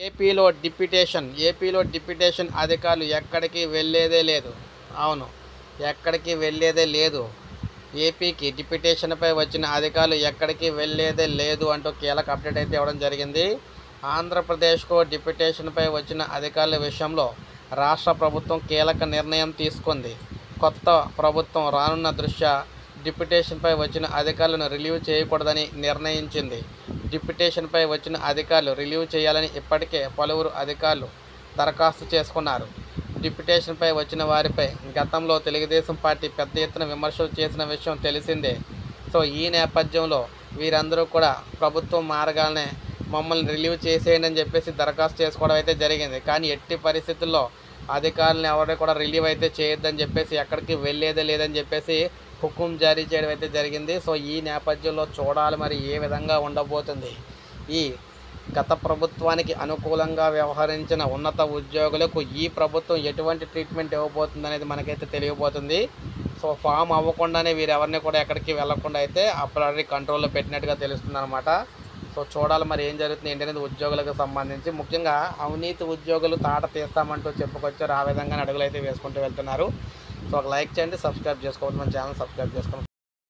ఏపీలో డిప్యుటేషన్ అధికారులు ఎక్కడికి వెళ్ళేదే లేదు. అవును, ఎక్కడికి వెళ్ళేదే లేదు. ఏపీకి డిప్యుటేషన్పై వచ్చిన అధికారులు ఎక్కడికి వెళ్ళేదే లేదు అంటూ కీలక అప్డేట్ అయితే ఇవ్వడం జరిగింది. ఆంధ్రప్రదేశ్కు డిప్యుటేషన్పై వచ్చిన అధికారుల విషయంలో రాష్ట్ర ప్రభుత్వం కీలక నిర్ణయం తీసుకుంది. కొత్త ప్రభుత్వం రానున్న దృష్ట్యా డిప్యుటేషన్పై వచ్చిన అధికారులను రిలీవ్ చేయకూడదని నిర్ణయించింది. డిప్యుటేషన్పై వచ్చిన అధికారులు రిలీవ్ చేయాలని ఇప్పటికే పలువురు అధికారులు దరఖాస్తు చేసుకున్నారు. డిప్యుటేషన్పై వచ్చిన వారిపై గతంలో తెలుగుదేశం పార్టీ పెద్ద ఎత్తున విమర్శలు చేసిన విషయం తెలిసిందే. సో ఈ నేపథ్యంలో వీరందరూ కూడా ప్రభుత్వం మారగానే మమ్మల్ని రిలీవ్ చేసేయండి అని చెప్పేసి దరఖాస్తు చేసుకోవడం అయితే జరిగింది. కానీ ఎట్టి పరిస్థితుల్లో అధికారులను ఎవరు కూడా రిలీవ్ అయితే చేయొద్దని చెప్పేసి, ఎక్కడికి వెళ్ళేదే లేదని చెప్పేసి హుకుం జారీ చేయడం అయితే జరిగింది. సో ఈ నేపథ్యంలో చూడాలి మరి ఏ విధంగా ఉండబోతుంది. ఈ గత ప్రభుత్వానికి అనుకూలంగా వ్యవహరించిన ఉన్నత ఉద్యోగులకు ఈ ప్రభుత్వం ఎటువంటి ట్రీట్మెంట్ ఇవ్వబోతుంది అనేది మనకైతే తెలియబోతుంది. సో ఫామ్ అవ్వకుండానే వీరెవరిని కూడా ఎక్కడికి వెళ్లకుండా అయితే అప్రారీ కంట్రోల్లో పెట్టినట్టుగా తెలుస్తుంది అనమాట. సో చూడాలి మరి ఏం జరుగుతుంది ఏంటనేది ఉద్యోగులకు సంబంధించి. ముఖ్యంగా అవినీతి ఉద్యోగులు తాట తీస్తామంటూ చెప్పుకొచ్చారు. ఆ విధంగానే అడుగులు అయితే వేసుకుంటూ వెళ్తున్నారు. సో ఒక లైక్ చేయండి, సబ్స్క్రైబ్ చేసుకోవద్దు, మన ఛానల్ సబ్స్క్రైబ్ చేసుకోండి.